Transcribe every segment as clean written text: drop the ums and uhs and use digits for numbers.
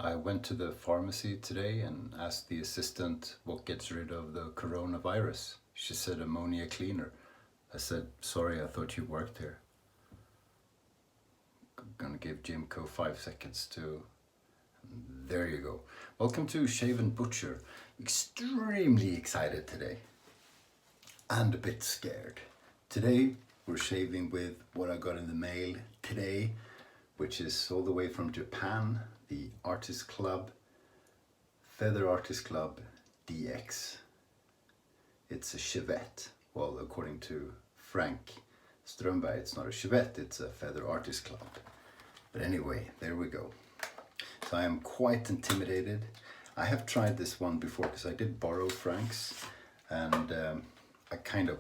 I went to the pharmacy today and asked the assistant what gets rid of the coronavirus. She said ammonia cleaner. I said, sorry, I thought you worked here. I'm gonna give Jimco 5 seconds to... There you go. Welcome to Shave&Butcher. Extremely excited today. And a bit scared. Today we're shaving with what I got in the mail today, which is all the way from Japan, the Artist Club, Feather Artist Club DX. It's a Chevette. Well, according to Frank Strömberg, it's not a Chevette, it's a Feather Artist Club. But anyway, there we go. So I am quite intimidated. I have tried this one before because I did borrow Frank's, and I kind of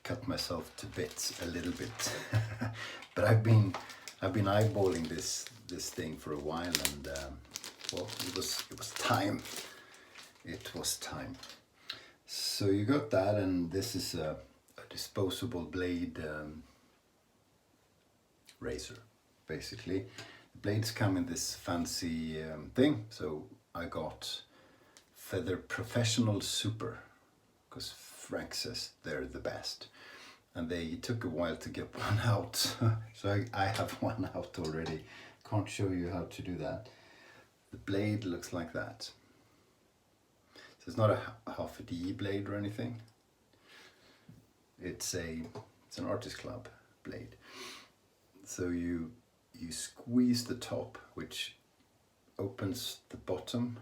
cut myself to bits a little bit. But I've been eyeballing this thing for a while, and well, it was time. It was time. So you got that, and this is a disposable blade razor, basically. The blades come in this fancy thing, so I got Feather Professional Super, because Frank says they're the best. And they took a while to get one out, so I have one out already. Can't show you how to do that. The blade looks like that. So it's not a half a DE blade or anything. It's an Artist Club blade. So you squeeze the top, which opens the bottom,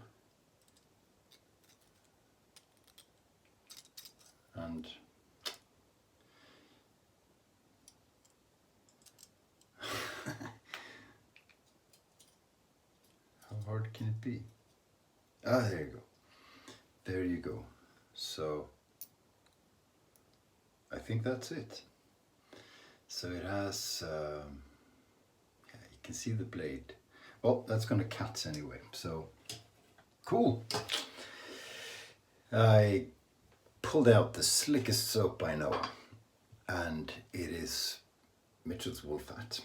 and how hard can it be? Ah, there you go. There you go. So I think that's it. So it has, yeah, you can see the blade. Well, that's gonna cut anyway, so cool. I pulled out the slickest soap I know, and it is Mitchell's Wool Fat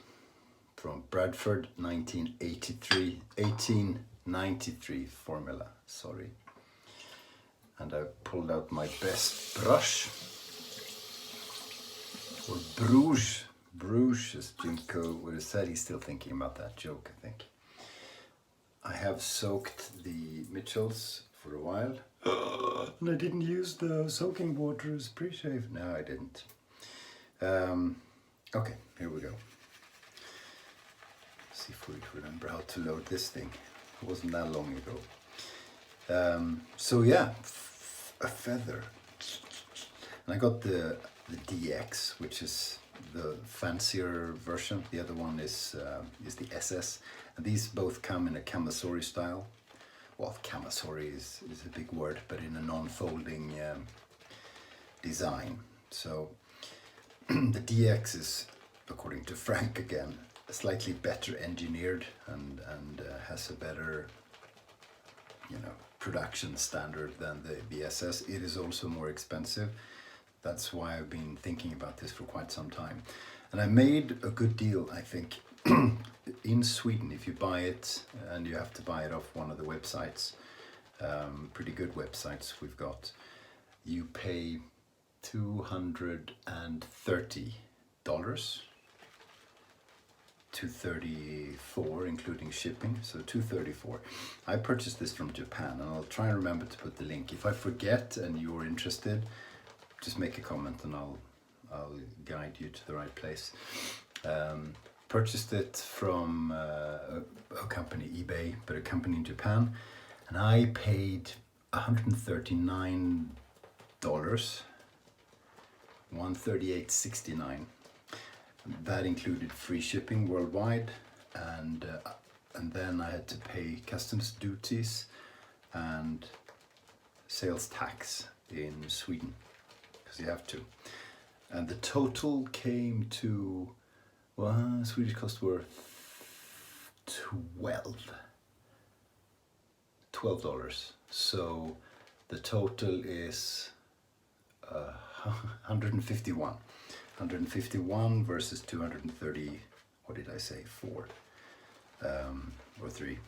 from Bradford, 1893 formula, sorry. And I pulled out my best brush, or Bruges, as Jimco would have said. He's still thinking about that joke, I think. I have soaked the Mitchells for a while. And I didn't use the soaking water as pre-shave. No, I didn't. Okay, here we go. See if we remember how to load this thing. It wasn't that long ago. So yeah, a feather. And I got the DX, which is the fancier version. The other one is the SS. And these both come in a Camisori style. Well, Camisori is a big word, but in a non-folding design. So the DX is, according to Frank again, slightly better engineered and has a better, production standard than the SS. It is also more expensive. That's why I've been thinking about this for quite some time. And I made a good deal, I think. In Sweden, if you buy it, and you have to buy it off one of the websites, pretty good websites we've got, you pay $230, $234 including shipping, so $234. I purchased this from Japan, and I'll try and remember to put the link. If I forget and you're interested, just make a comment and I'll guide you to the right place. Purchased it from a company, eBay, but a company in Japan, and I paid $139, $138.69. That included free shipping worldwide, and then I had to pay customs duties and sales tax in Sweden, because you have to. And the total came to, well, Swedish costs were $12. So the total is 151. 151 versus 230, what did I say, 4 or 3.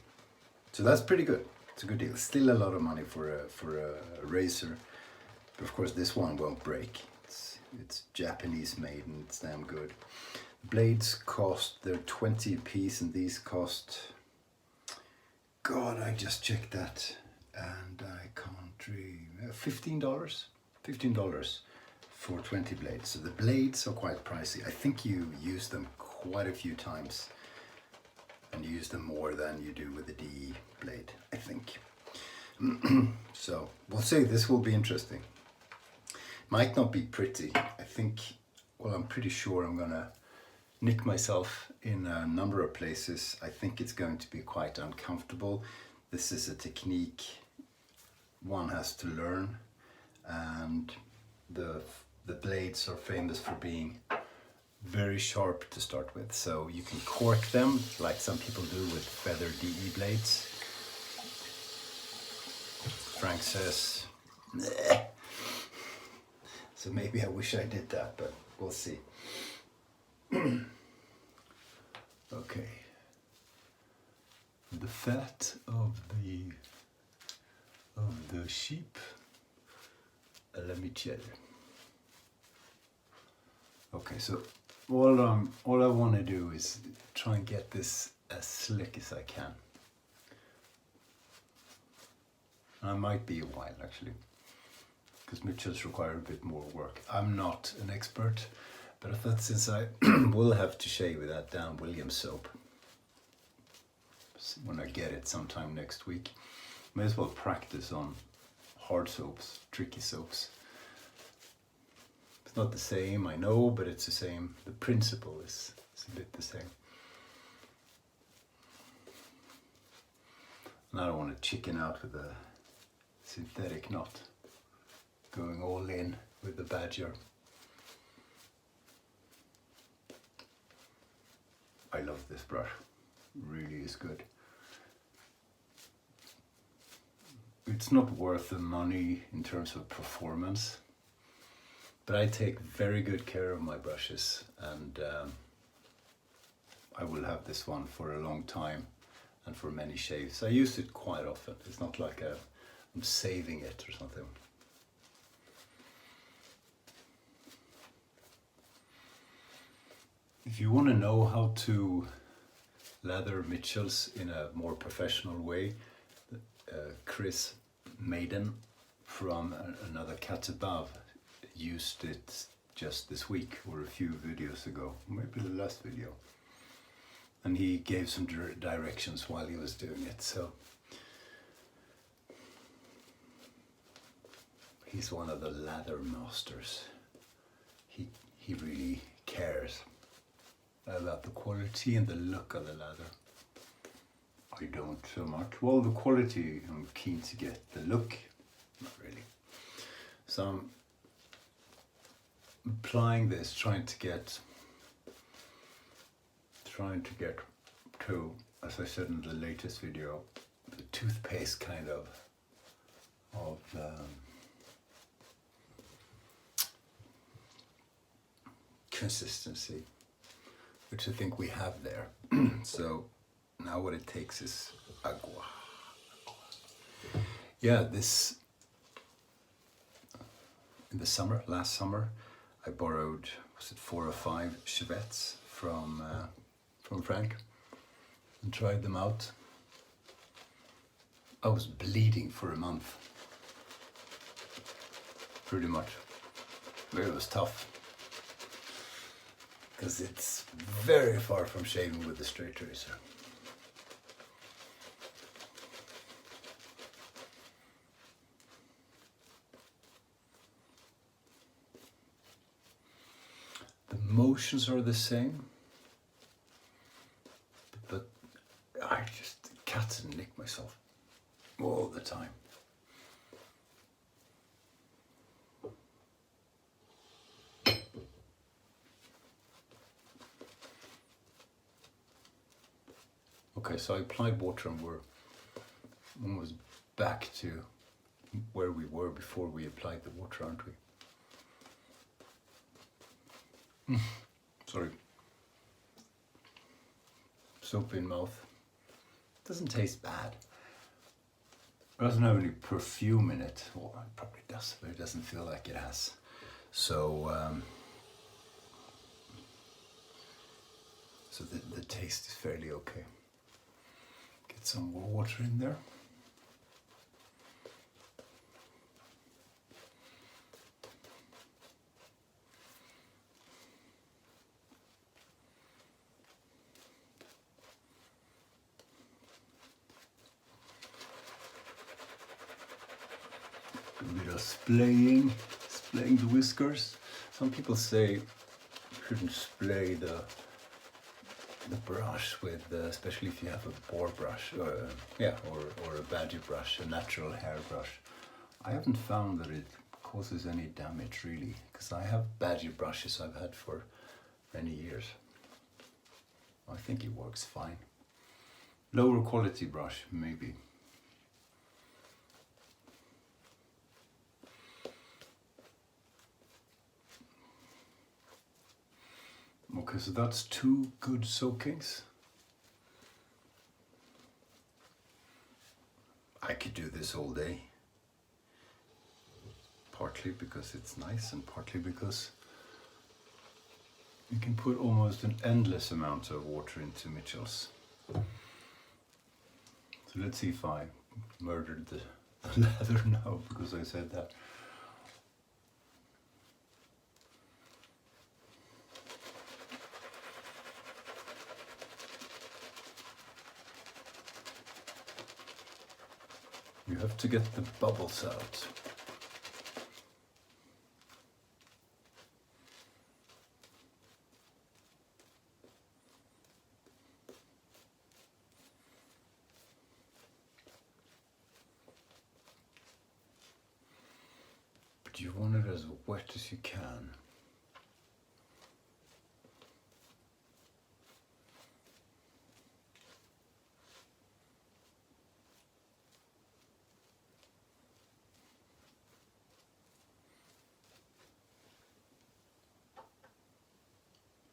So that's pretty good. It's a good deal. Still a lot of money for a razor, but of course this one won't break. It's Japanese made and it's damn good. Blades cost, they're 20 a piece, and these cost, God, I just checked that and I can't dream, $15? $15 for 20 blades. So the blades are quite pricey. I think you use them quite a few times, and you use them more than you do with the DE blade, I think. So we'll see, this will be interesting. Might not be pretty. I think, well, I'm pretty sure I'm gonna nick myself in a number of places. I think it's going to be quite uncomfortable. This is a technique one has to learn, and the blades are famous for being very sharp to start with. So you can cork them like some people do with feather DE blades. Frank says, "Bleh." So maybe I wish I did that, but we'll see. Okay. The fat of the sheep. Let me check. Okay, so all I want to do is try and get this as slick as I can. And I might be a while actually, because Mitchell's require a bit more work. I'm not an expert, but I thought since I will have to shave with that Dan Williams soap when I get it sometime next week, may as well practice on hard soaps, tricky soaps. It's not the same, I know, but it's the same. The principle is a bit the same. And I don't want to chicken out with a synthetic knot, going all in with the badger. I love this brush, really is good. It's not worth the money in terms of performance, but I take very good care of my brushes, and I will have this one for a long time and for many shaves. I use it quite often. It's not like I'm saving it or something. If you want to know how to lather Mitchells in a more professional way, Chris Maiden from Another Cat Above used it just this week or a few videos ago, maybe the last video, and he gave some directions while he was doing it. So he's one of the lather masters. He really cares about the quality and the look of the lather. I don't so much. Well, the quality I'm keen to get, the look, not really. So I'm applying this, trying to get to, as I said in the latest video, the toothpaste kind of consistency, which I think we have there. So now what it takes is agua. Yeah, this, in the summer, last summer, I borrowed, was it 4 or 5 chevettes from Frank and tried them out. I was bleeding for a month, pretty much. It was tough, because it's very far from shaving with the straight razor. The motions are the same, but I just cut and nick myself all the time. Okay, so I applied water and we're almost back to where we were before we applied the water, aren't we? Sorry. Soap in mouth. Doesn't taste bad. It doesn't have any perfume in it. Well, it probably does, but it doesn't feel like it has. So, so the taste is fairly okay. Get some more water in there. A bit of splaying the whiskers. Some people say you shouldn't splay the brush with, especially if you have a boar brush, or a badger brush, a natural hair brush. I haven't found that it causes any damage really, because I have badger brushes I've had for many years. I think it works fine. Lower quality brush, maybe. Okay, so that's 2 good soakings. I could do this all day. Partly because it's nice and partly because you can put almost an endless amount of water into Mitchell's. So let's see if I murdered the lather now because I said that. You have to get the bubbles out. But you want it as wet as you can.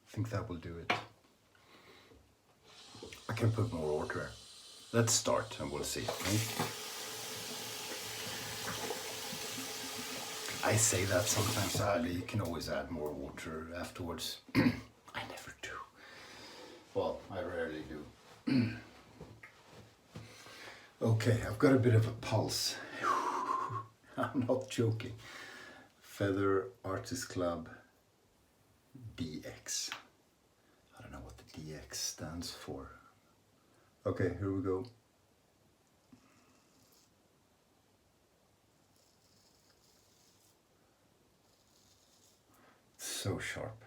I think that will do it. I can put more water. Let's start and we'll see. I say that sometimes, Ali, you can always add more water afterwards. I never do. Well, I rarely do. Okay, I've got a bit of a pulse. I'm not joking. Feather Artist Club DX. I don't know what the DX stands for. Okay, here we go. So sharp.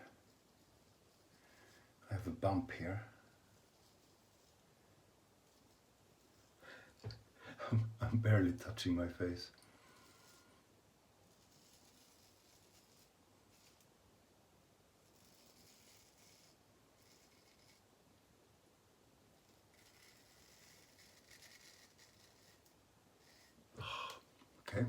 I have a bump here. I'm barely touching my face. Okay.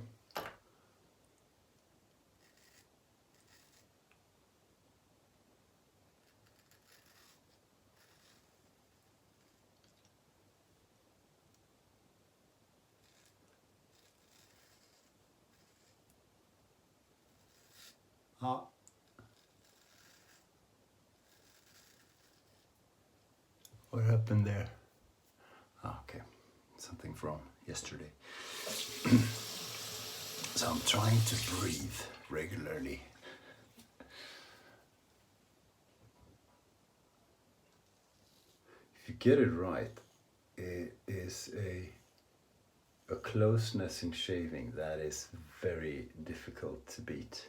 What happened there? Okay, something from yesterday. So I'm trying to breathe regularly. If you get it right, it is a closeness in shaving that is very difficult to beat.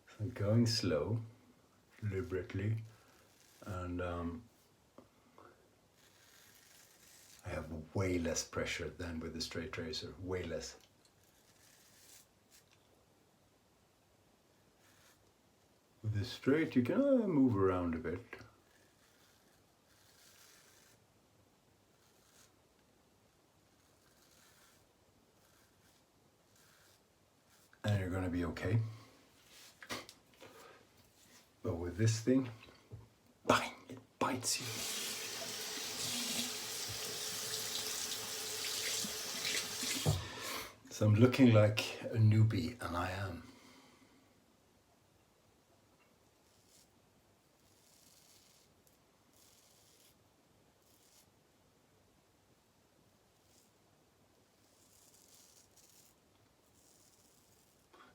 So I'm going slow, deliberately, and I have way less pressure than with the straight razor, way less. With the straight you can move around a bit. And you're gonna be okay. But with this thing, bites you. So I'm looking like a newbie, and I am.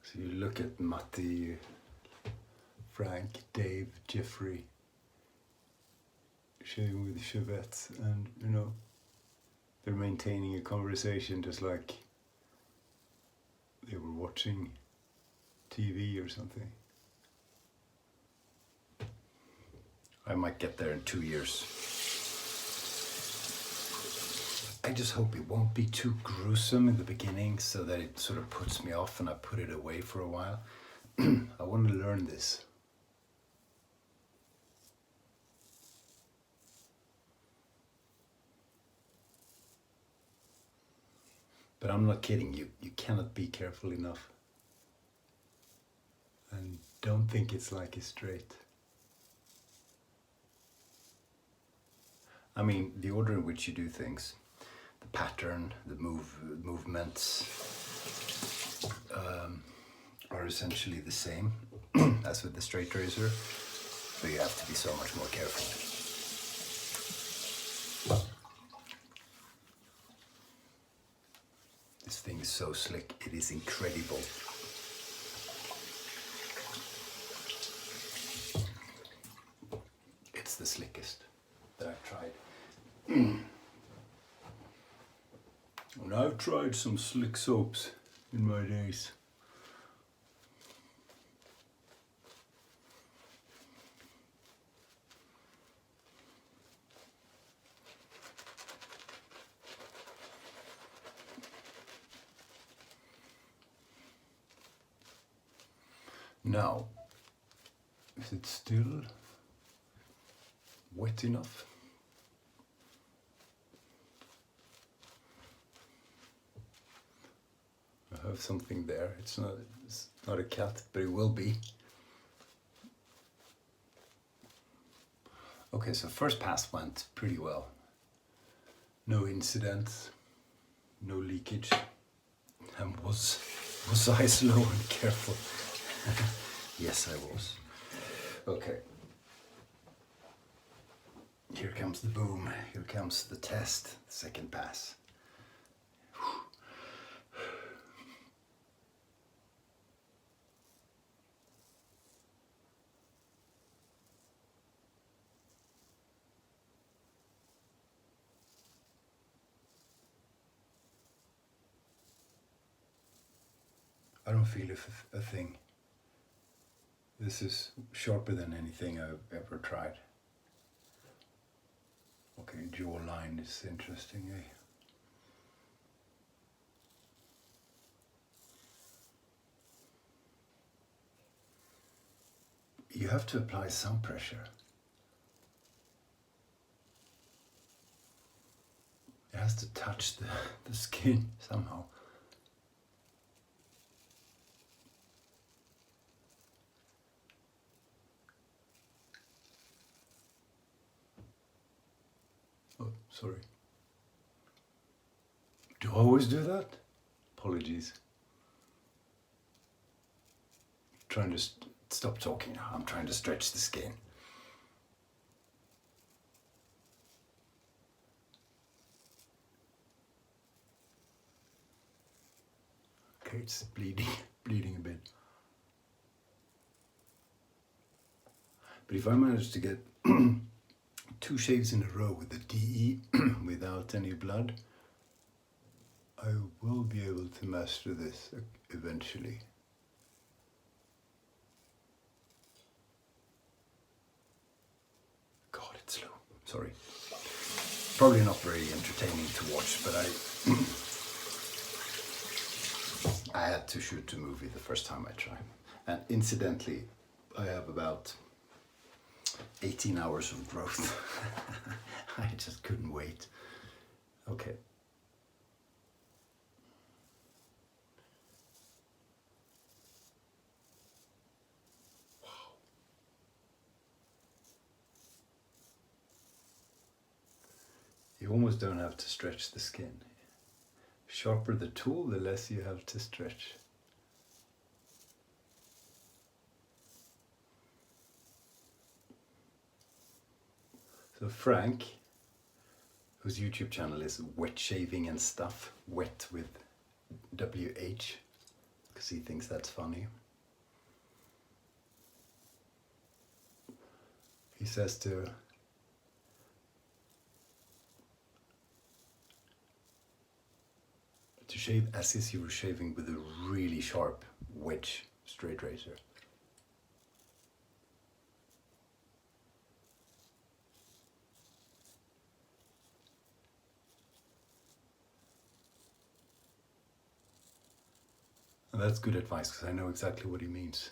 So you look at Matti, Frank, Dave, Jeffrey, shaving with Chevettes, and you know, they're maintaining a conversation just like they were watching TV or something. I might get there in 2 years. I just hope it won't be too gruesome in the beginning so that it sort of puts me off and I put it away for a while. I want to learn this. But I'm not kidding you. You cannot be careful enough. And don't think it's like a straight. I mean, the order in which you do things, the pattern, the movements are essentially the same as with the straight razor, but you have to be so much more careful. This thing is so slick, it is incredible. It's the slickest that I've tried. And I've tried some slick soaps in my days. Now, is it still wet enough? I have something there. It's not a cat, but it will be. Okay, so first pass went pretty well. No incidents, no leakage. And was I slow and careful? Yes, I was. Okay. Here comes the boom. Here comes the test. Second pass. I don't feel a thing. This is sharper than anything I've ever tried. Okay, jawline is interesting, eh? You have to apply some pressure. It has to touch the skin somehow. Oh, sorry. Do I always do that? Apologies. Trying to stop talking now. I'm trying to stretch the skin. Okay, it's bleeding a bit. But if I manage to get 2 shaves in a row with the DE without any blood, I will be able to master this eventually. God, it's slow. Sorry. Probably not very entertaining to watch, but I had to shoot a movie the first time I tried. And incidentally, I have about 18 hours of growth. I just couldn't wait. Okay. Wow. You almost don't have to stretch the skin. Sharper the tool, the less you have to stretch. So Frank, whose YouTube channel is Wet Shaving and Stuff, wet with WH, because he thinks that's funny. He says to shave as if you were shaving with a really sharp wedge straight razor. And that's good advice because I know exactly what he means.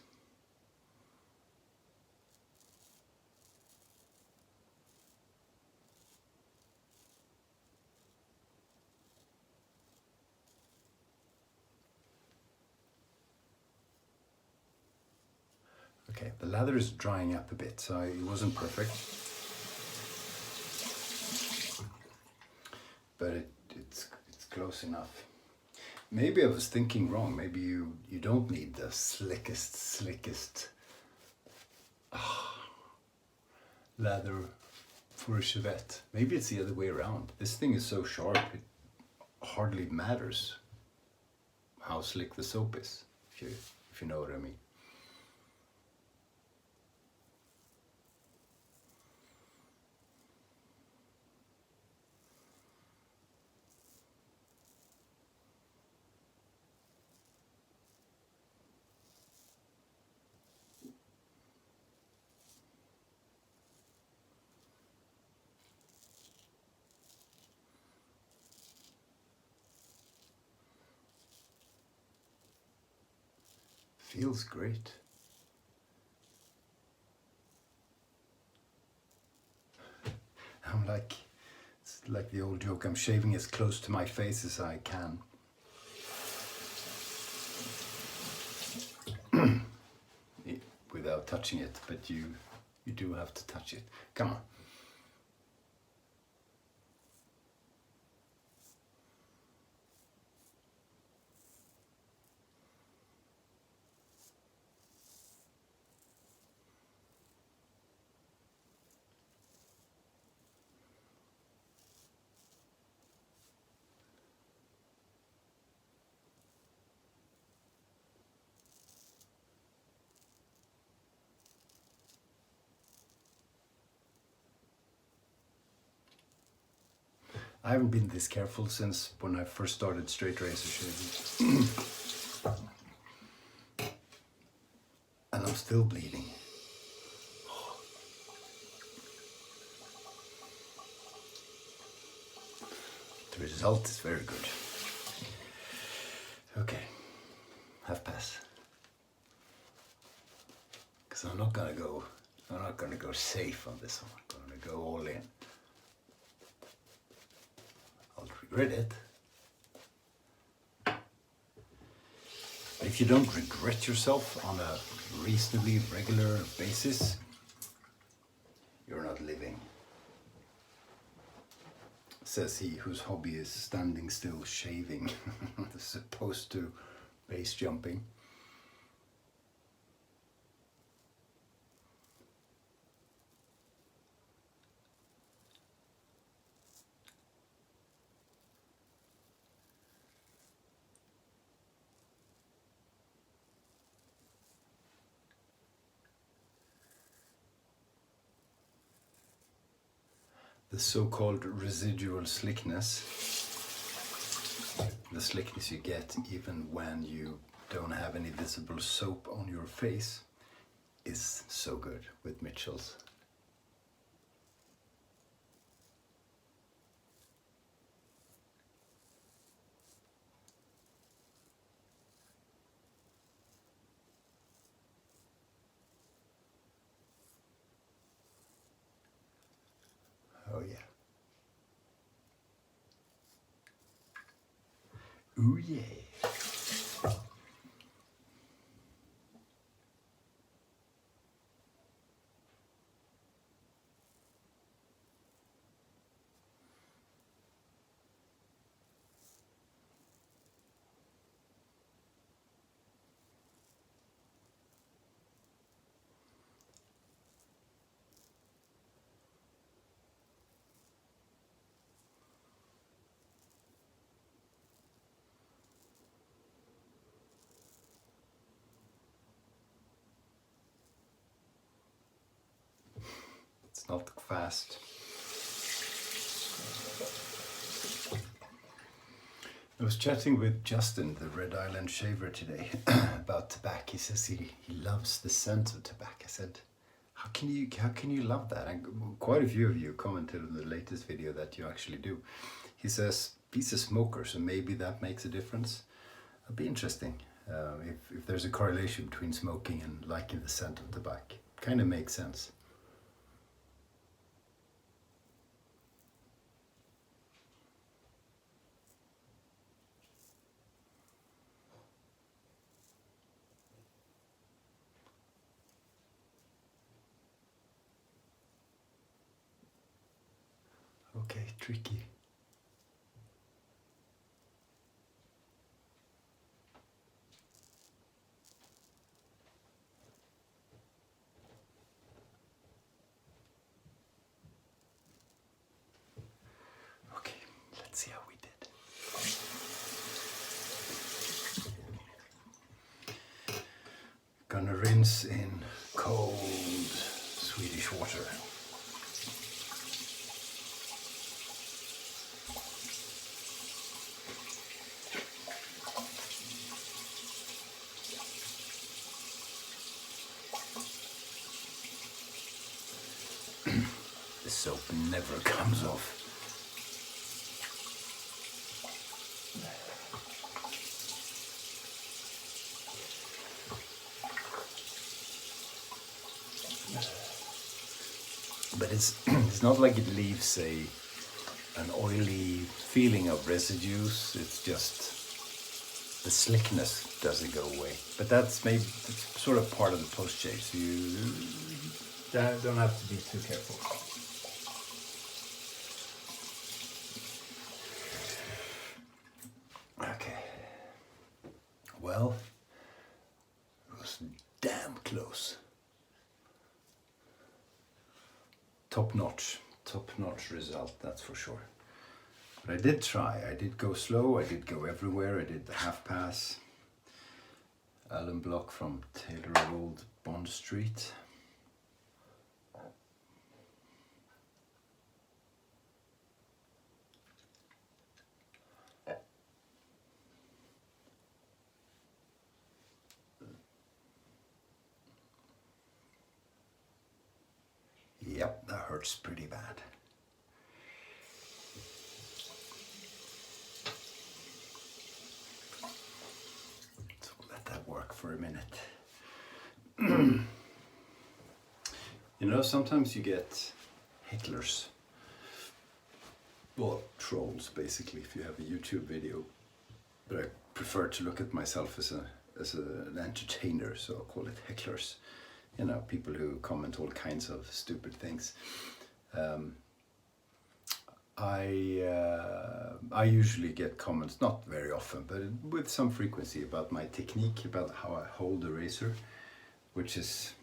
Okay, the lather is drying up a bit, so it wasn't perfect. But it's close enough. Maybe I was thinking wrong. Maybe you don't need the slickest lather for a shavette. Maybe it's the other way around. This thing is so sharp, it hardly matters how slick the soap is, if you know what I mean. Feels great. It's like the old joke, I'm shaving as close to my face as I can. Without touching it, but you do have to touch it. Come on. I haven't been this careful since when I first started straight razor shaving. And I'm still bleeding. The result is very good. Okay, half pass. Because I'm not gonna go safe on this one. I'm gonna go all in. I'll regret it. But if you don't regret yourself on a reasonably regular basis, you're not living. Says he whose hobby is standing still shaving as opposed to base jumping. The so-called residual slickness, the slickness you get even when you don't have any visible soap on your face, is so good with Mitchell's. Oh yeah. Ooh yeah. not fast. I was chatting with Justin, the Red Island shaver, today about tobacco. He says he loves the scent of tobacco. I said, how can you love that? And quite a few of you commented on the latest video that you actually do. He says he's a smoker, so maybe that makes a difference. It'd be interesting if there's a correlation between smoking and liking the scent of tobacco. Kind of makes sense. Okay, tricky. Okay, let's see how we did. Gonna rinse in cold Swedish water. The soap never comes off. But it's not like it leaves an oily feeling of residues. It's just the slickness doesn't go away. But that's sort of part of the post shave. So you don't have to be too careful. Okay. Well, it was damn close. Top notch result, that's for sure. But I did try. I did go slow. I did go everywhere. I did the half pass. Allen block from Taylor Old Bond Street. Yep, that hurts pretty bad. So we'll let that work for a minute. You know, sometimes you get hecklers. Well, trolls basically, if you have a YouTube video. But I prefer to look at myself as an entertainer, so I'll call it hecklers. You know, people who comment all kinds of stupid things. I usually get comments, not very often, but with some frequency, about my technique, about how I hold the razor, which is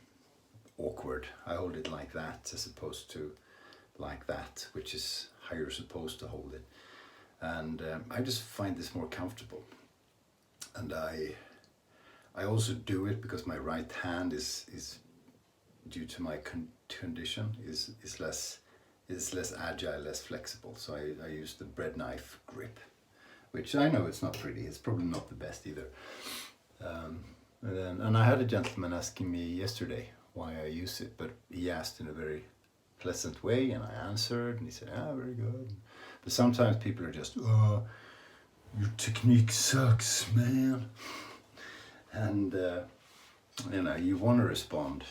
awkward. I hold it like that as opposed to like that, which is how you're supposed to hold it. And I just find this more comfortable. And I also do it because my right hand is due to my condition is less agile, less flexible. So I use the bread knife grip, which I know it's not pretty. It's probably not the best either. And I had a gentleman asking me yesterday why I use it, but he asked in a very pleasant way, and I answered, and he said, very good. But sometimes people are just, oh, your technique sucks, man. And you know, you want to respond,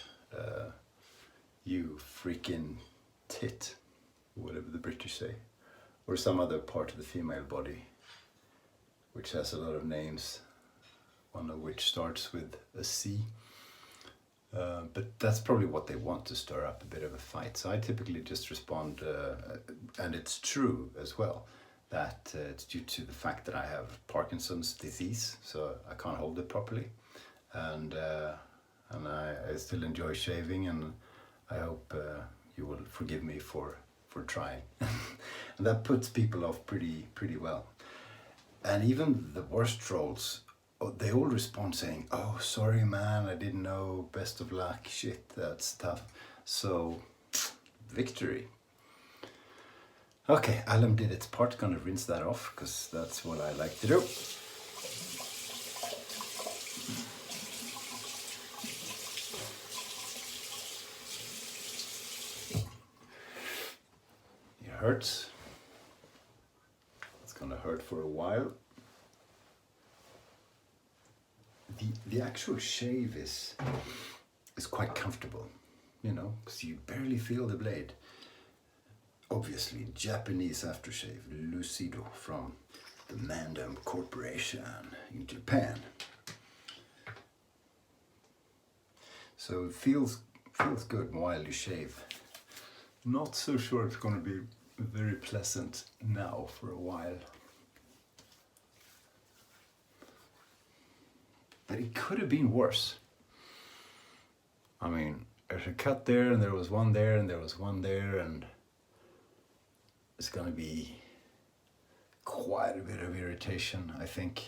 you freaking tit, whatever the British say, or some other part of the female body, which has a lot of names, one of which starts with a C. But that's probably what they want, to stir up a bit of a fight. So I typically just respond, and it's true as well, that it's due to the fact that I have Parkinson's disease, so I can't hold it properly. And I still enjoy shaving, and I hope you will forgive me for trying. And that puts people off pretty well. And even the worst trolls, they all respond saying, oh, sorry man, I didn't know, best of luck, shit, that's tough. So victory. Okay, alum did its part. Gonna rinse that off because that's what I like to do. It hurts. It's gonna hurt for a while. The actual shave is quite comfortable, you know, because you barely feel the blade. Obviously, Japanese aftershave, Lucido from the Mandem Corporation in Japan. So it feels good while you shave. Not so sure it's going to be very pleasant now for a while. But it could have been worse. I mean, there's a cut there, and there was one there, and there was one there, and it's gonna be quite a bit of irritation, I think.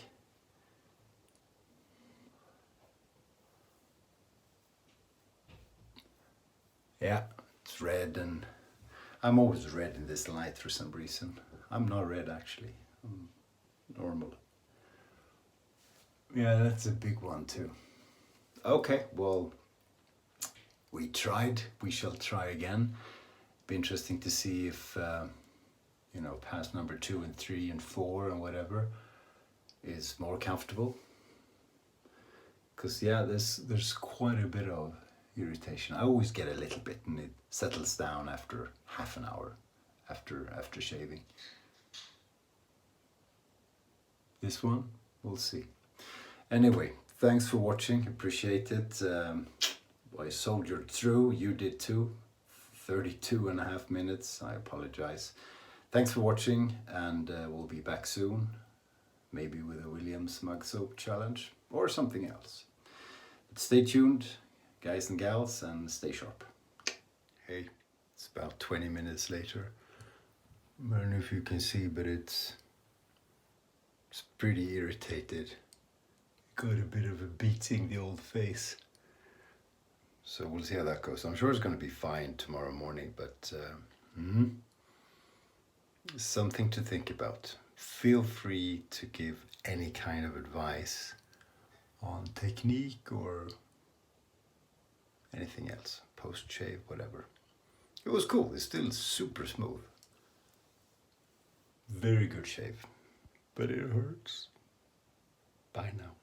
Yeah, it's red, and I'm always red in this light for some reason. I'm not red actually, I'm normal. Yeah, that's a big one too. Okay, well, we tried, we shall try again. Be interesting to see if, you know, pass number 2 and 3 and 4 and whatever is more comfortable. Because yeah, there's quite a bit of irritation. I always get a little bit and it settles down after half an hour after shaving. This one, we'll see. Anyway, thanks for watching, appreciate it. I soldiered through, you did too. 32.5 minutes, I apologize. Thanks for watching, and we'll be back soon. Maybe with a Williams mug soap challenge or something else. But stay tuned, guys and gals, and stay sharp. Hey, it's about 20 minutes later. I don't know if you can see, but it's pretty irritated. Got a bit of a beating the old face. So we'll see how that goes. I'm sure it's going to be fine tomorrow morning, but something to think about. Feel free to give any kind of advice on technique or anything else, post-shave, whatever. It was cool. It's still super smooth. Very good shave, but it hurts. Bye now.